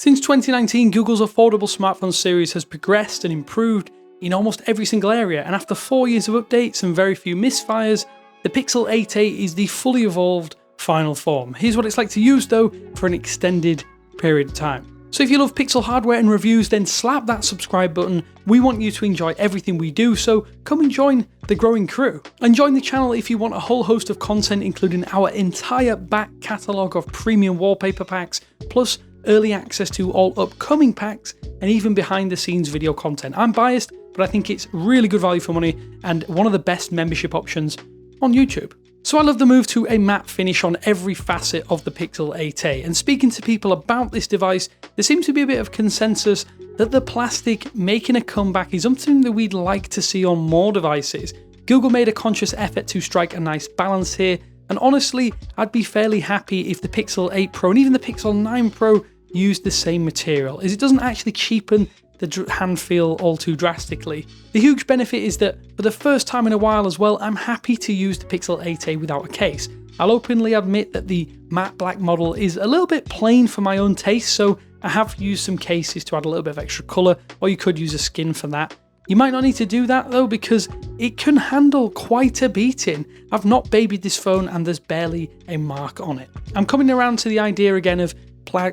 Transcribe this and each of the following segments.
Since 2019, Google's affordable smartphone series has progressed and improved in almost every single area, and after 4 years of updates and very few misfires, the Pixel 8a is the fully evolved final form. Here's what it's like to use though for an extended period of time. So if you love Pixel hardware and reviews, then slap that subscribe button. We want you to enjoy everything we do, so come and join the growing crew. And join the channel if you want a whole host of content, including our entire back catalogue of premium wallpaper packs, plus early access to all upcoming packs, and even behind the scenes video content. I'm biased, but I think it's really good value for money and one of the best membership options on YouTube. So I love the move to a matte finish on every facet of the Pixel 8a, and speaking to people about this device, there seems to be a bit of consensus that the plastic making a comeback is something that we'd like to see on more devices. Google made a conscious effort to strike a nice balance here, and honestly, I'd be fairly happy if the Pixel 8 Pro and even the Pixel 9 Pro used the same material, as it doesn't actually cheapen the hand feel all too drastically. The huge benefit is that for the first time in a while as well, I'm happy to use the Pixel 8a without a case. I'll openly admit that the matte black model is a little bit plain for my own taste, so I have used some cases to add a little bit of extra colour, or you could use a skin for that. You might not need to do that though, because it can handle quite a beating. I've not babied this phone and there's barely a mark on it. I'm coming around to the idea again of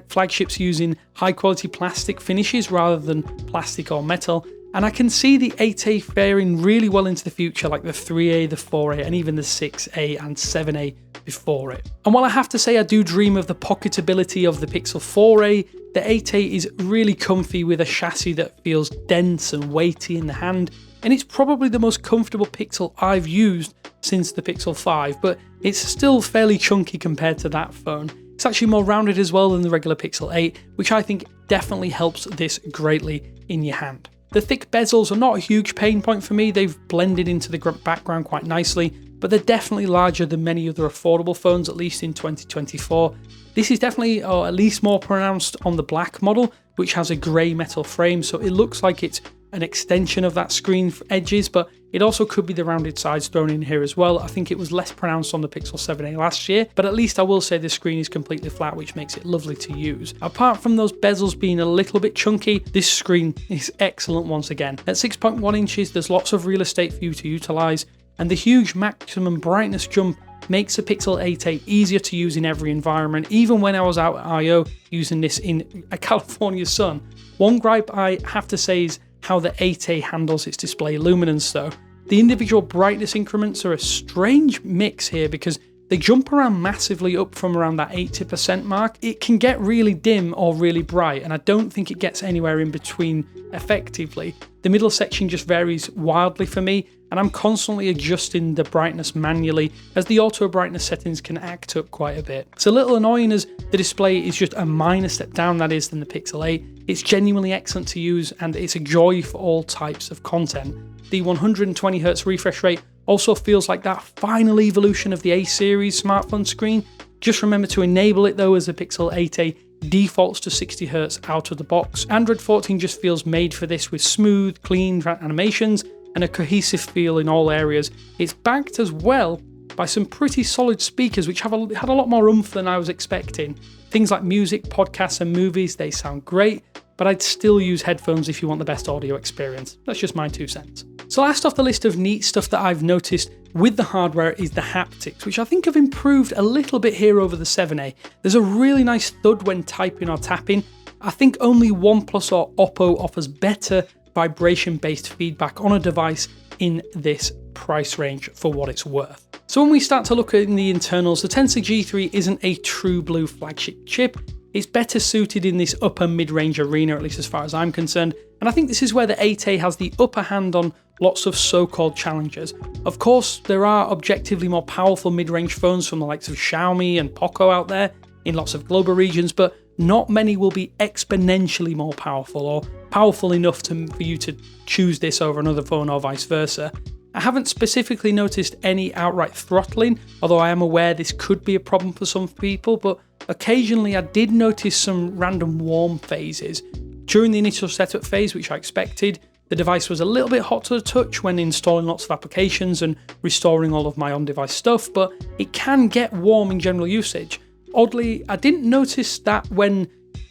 flagships using high quality plastic finishes rather than plastic or metal, and I can see the 8a faring really well into the future, like the 3a, the 4a, and even the 6a and 7a before it. And while I have to say I do dream of the pocketability of the Pixel 4a, the 8a is really comfy with a chassis that feels dense and weighty in the hand, and it's probably the most comfortable Pixel I've used since the Pixel 5, but it's still fairly chunky compared to that phone. It's actually more rounded as well than the regular Pixel 8, which I think definitely helps this greatly in your hand. The thick bezels are not a huge pain point for me, they've blended into the background quite nicely, but they're definitely larger than many other affordable phones, at least in 2024. This is definitely, or at least more pronounced on the black model, which has a grey metal frame, so it looks like it's an extension of that screen edges, but it also could be the rounded sides thrown in here as well. I think it was less pronounced on the Pixel 7a last year, but at least I will say the screen is completely flat, which makes it lovely to use. Apart from those bezels being a little bit chunky, this screen is excellent once again. At 6.1 inches, there's lots of real estate for you to utilise, and the huge maximum brightness jump makes the Pixel 8a easier to use in every environment, even when I was out at I.O. using this in a California sun. One gripe I have to say is how the 8a handles its display luminance though. The individual brightness increments are a strange mix here because they jump around massively up from around that 80% mark. It can get really dim or really bright, and I don't think it gets anywhere in between effectively. The middle section just varies wildly for me, and I'm constantly adjusting the brightness manually as the auto brightness settings can act up quite a bit. It's a little annoying as the display is just a minor step down, that is, than the Pixel 8. It's genuinely excellent to use and it's a joy for all types of content. The 120Hz refresh rate also feels like that final evolution of the A series smartphone screen. Just remember to enable it though, as the Pixel 8a defaults to 60Hz out of the box. Android 14 just feels made for this, with smooth, clean animations and a cohesive feel in all areas. It's backed as well by some pretty solid speakers which had a lot more oomph than I was expecting. Things like music, podcasts and movies, they sound great, but I'd still use headphones if you want the best audio experience. That's just my 2 cents. So last off the list of neat stuff that I've noticed with the hardware is the haptics, which I think have improved a little bit here over the 7a. There's a really nice thud when typing or tapping. I think only OnePlus or Oppo offers better vibration-based feedback on a device in this price range for what it's worth. So when we start to look at the internals, the Tensor G3 isn't a true blue flagship chip. It's better suited in this upper mid-range arena, at least as far as I'm concerned, and I think this is where the 8a has the upper hand on lots of so-called challengers. Of course, there are objectively more powerful mid-range phones from the likes of Xiaomi and Poco out there in lots of global regions, but not many will be exponentially more powerful or powerful enough for you to choose this over another phone or vice versa. I haven't specifically noticed any outright throttling, although I am aware this could be a problem for some people, but occasionally I did notice some random warm phases. During the initial setup phase, which I expected, the device was a little bit hot to the touch when installing lots of applications and restoring all of my on-device stuff, but it can get warm in general usage. Oddly, I didn't notice that when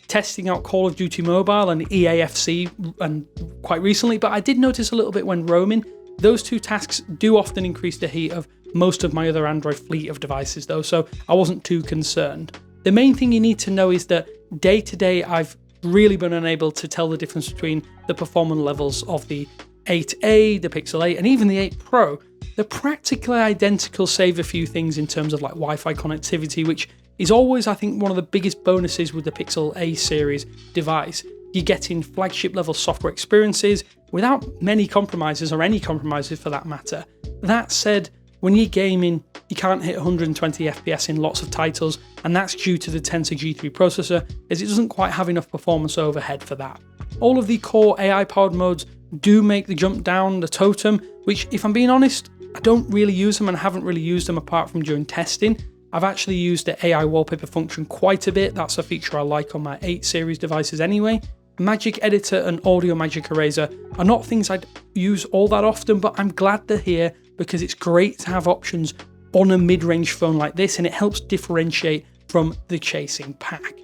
testing out Call of Duty Mobile and EAFC and quite recently, but I did notice a little bit when roaming. Those two tasks do often increase the heat of most of my other Android fleet of devices though, so I wasn't too concerned. The main thing you need to know is that day to day I've really been unable to tell the difference between the performance levels of the 8A, the Pixel 8 and even the 8 Pro. They're practically identical save a few things in terms of like Wi-Fi connectivity, which is always I think one of the biggest bonuses with the Pixel A series device. You're getting flagship level software experiences without many compromises or any compromises for that matter. That said, when you're gaming, you can't hit 120 FPS in lots of titles, and that's due to the Tensor G3 processor, as it doesn't quite have enough performance overhead for that. All of the core AI powered modes do make the jump down the totem, which if I'm being honest, I don't really use them and I haven't really used them apart from during testing. I've actually used the AI wallpaper function quite a bit. That's a feature I like on my 8 series devices anyway. Magic Editor and Audio Magic Eraser are not things I'd use all that often, but I'm glad they're here because it's great to have options on a mid-range phone like this and it helps differentiate from the chasing pack.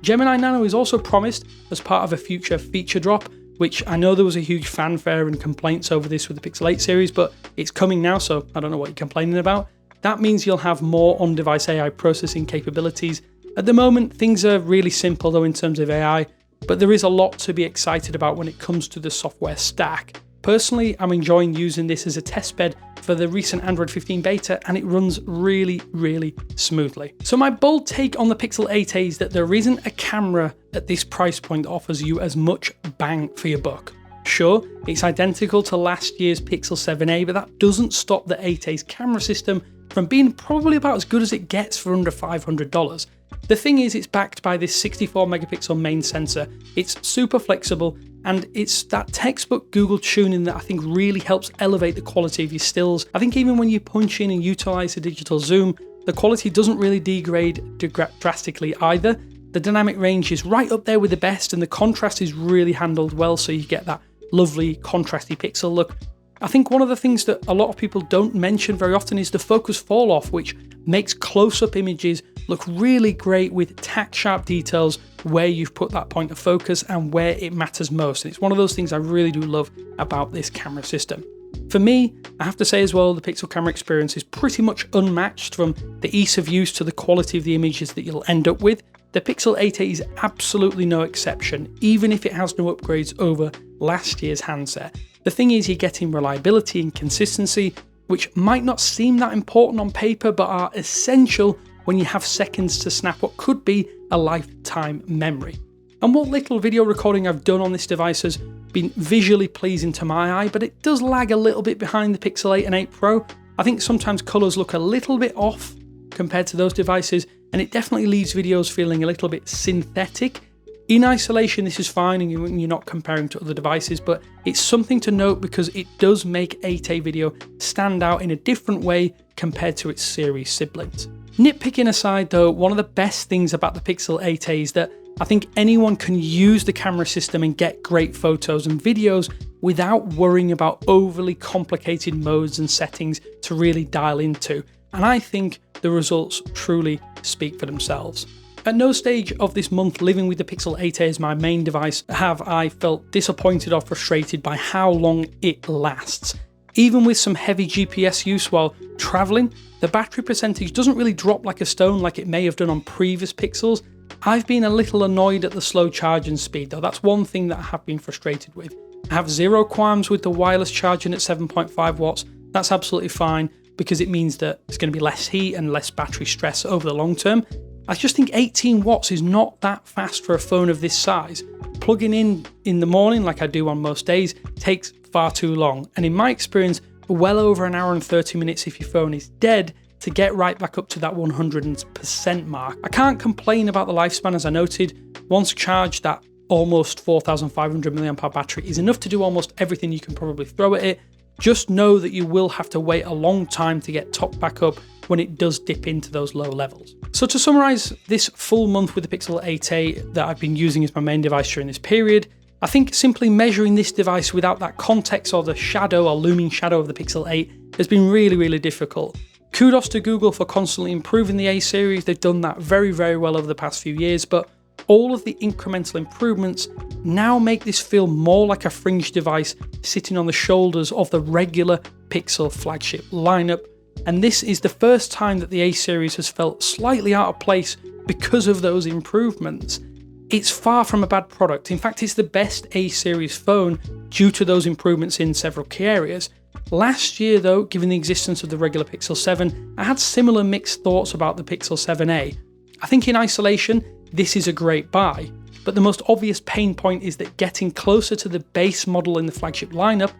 Gemini Nano is also promised as part of a future feature drop, which I know there was a huge fanfare and complaints over this with the Pixel 8 series, but it's coming now, so I don't know what you're complaining about. That means you'll have more on-device AI processing capabilities. At the moment, things are really simple though in terms of AI, but there is a lot to be excited about when it comes to the software stack. Personally, I'm enjoying using this as a testbed for the recent Android 15 beta and it runs really, really smoothly. So my bold take on the Pixel 8a is that there isn't a camera at this price point that offers you as much bang for your buck. Sure, it's identical to last year's Pixel 7a, but that doesn't stop the 8a's camera system from being probably about as good as it gets for under $500. The thing is, it's backed by this 64 megapixel main sensor, it's super flexible, and it's that textbook Google tuning that I think really helps elevate the quality of your stills. I think even when you punch in and utilize the digital zoom, the quality doesn't really degrade drastically either. The dynamic range is right up there with the best and the contrast is really handled well, so you get that lovely contrasty pixel look. I think one of the things that a lot of people don't mention very often is the focus fall off, which makes close-up images look really great with tack-sharp details where you've put that point of focus and where it matters most. And it's one of those things I really do love about this camera system. For me, I have to say as well, the Pixel camera experience is pretty much unmatched from the ease of use to the quality of the images that you'll end up with. The Pixel 8a is absolutely no exception, even if it has no upgrades over last year's handset. The thing is, you're getting reliability and consistency, which might not seem that important on paper, but are essential when you have seconds to snap what could be a lifetime memory. And what little video recording I've done on this device has been visually pleasing to my eye, but it does lag a little bit behind the Pixel 8 and 8 Pro. I think sometimes colours look a little bit off compared to those devices, and it definitely leaves videos feeling a little bit synthetic. In isolation, this is fine and you're not comparing to other devices, but it's something to note because it does make 8A video stand out in a different way compared to its series siblings. Nitpicking aside though, one of the best things about the Pixel 8a is that I think anyone can use the camera system and get great photos and videos without worrying about overly complicated modes and settings to really dial into, and I think the results truly speak for themselves. At no stage of this month living with the Pixel 8a as my main device have I felt disappointed or frustrated by how long it lasts. Even with some heavy GPS use while travelling, the battery percentage doesn't really drop like a stone like it may have done on previous Pixels. I've been a little annoyed at the slow charging speed though, that's one thing that I have been frustrated with. I have zero qualms with the wireless charging at 7.5 watts, that's absolutely fine because it means that there's going to be less heat and less battery stress over the long term. I just think 18 watts is not that fast for a phone of this size. Plugging in the morning, like I do on most days, takes far too long. And in my experience, well over an hour and 30 minutes if your phone is dead to get right back up to that 100% mark. I can't complain about the lifespan as I noted. Once charged, that almost 4,500 mAh battery is enough to do almost everything you can probably throw at it. Just know that you will have to wait a long time to get topped back up when it does dip into those low levels. So to summarise this full month with the Pixel 8a that I've been using as my main device during this period, I think simply measuring this device without that context or the shadow or looming shadow of the Pixel 8 has been really, really difficult. Kudos to Google for constantly improving the A series, they've done that very, very well over the past few years, but all of the incremental improvements now make this feel more like a fringe device sitting on the shoulders of the regular Pixel flagship lineup, and this is the first time that the A series has felt slightly out of place because of those improvements. It's far from a bad product. In fact, it's the best A series phone due to those improvements in several key areas. Last year though, given the existence of the regular Pixel 7, I had similar mixed thoughts about the Pixel 7a. I think in isolation, this is a great buy, but the most obvious pain point is that getting closer to the base model in the flagship lineup,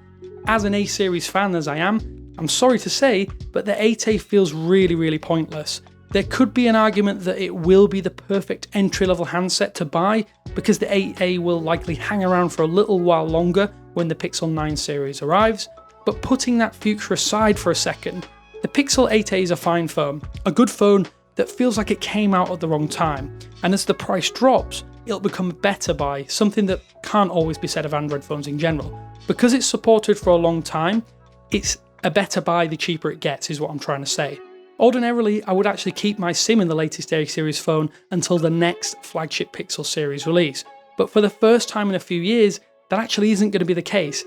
as an A series fan as I am, I'm sorry to say, but the 8A feels really pointless. There could be an argument that it will be the perfect entry-level handset to buy because the 8A will likely hang around for a little while longer when the Pixel 9 series arrives, but putting that future aside for a second, the Pixel 8A is a fine phone, a good phone that feels like it came out at the wrong time, and as the price drops, it'll become a better buy, something that can't always be said of Android phones in general. Because it's supported for a long time, it's a better buy the cheaper it gets, is what I'm trying to say. Ordinarily, I would actually keep my SIM in the latest A series phone until the next flagship Pixel series release, but for the first time in a few years, that actually isn't going to be the case.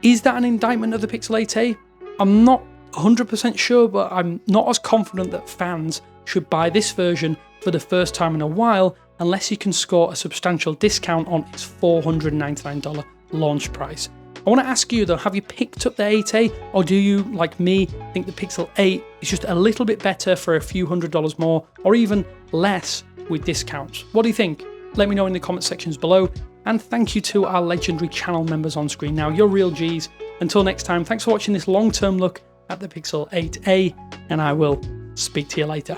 Is that an indictment of the Pixel 8a? I'm not 100% sure, but I'm not as confident that fans should buy this version for the first time in a while unless you can score a substantial discount on its $499 launch price. I want to ask you though, have you picked up the 8A, or do you, like me, think the Pixel 8 is just a little bit better for a few $100s more, or even less with discounts? What do you think? Let me know in the comment sections below, and thank you to our legendary channel members on screen now, you're real G's. Until next time, thanks for watching this long-term look at the Pixel 8A, and I will speak to you later.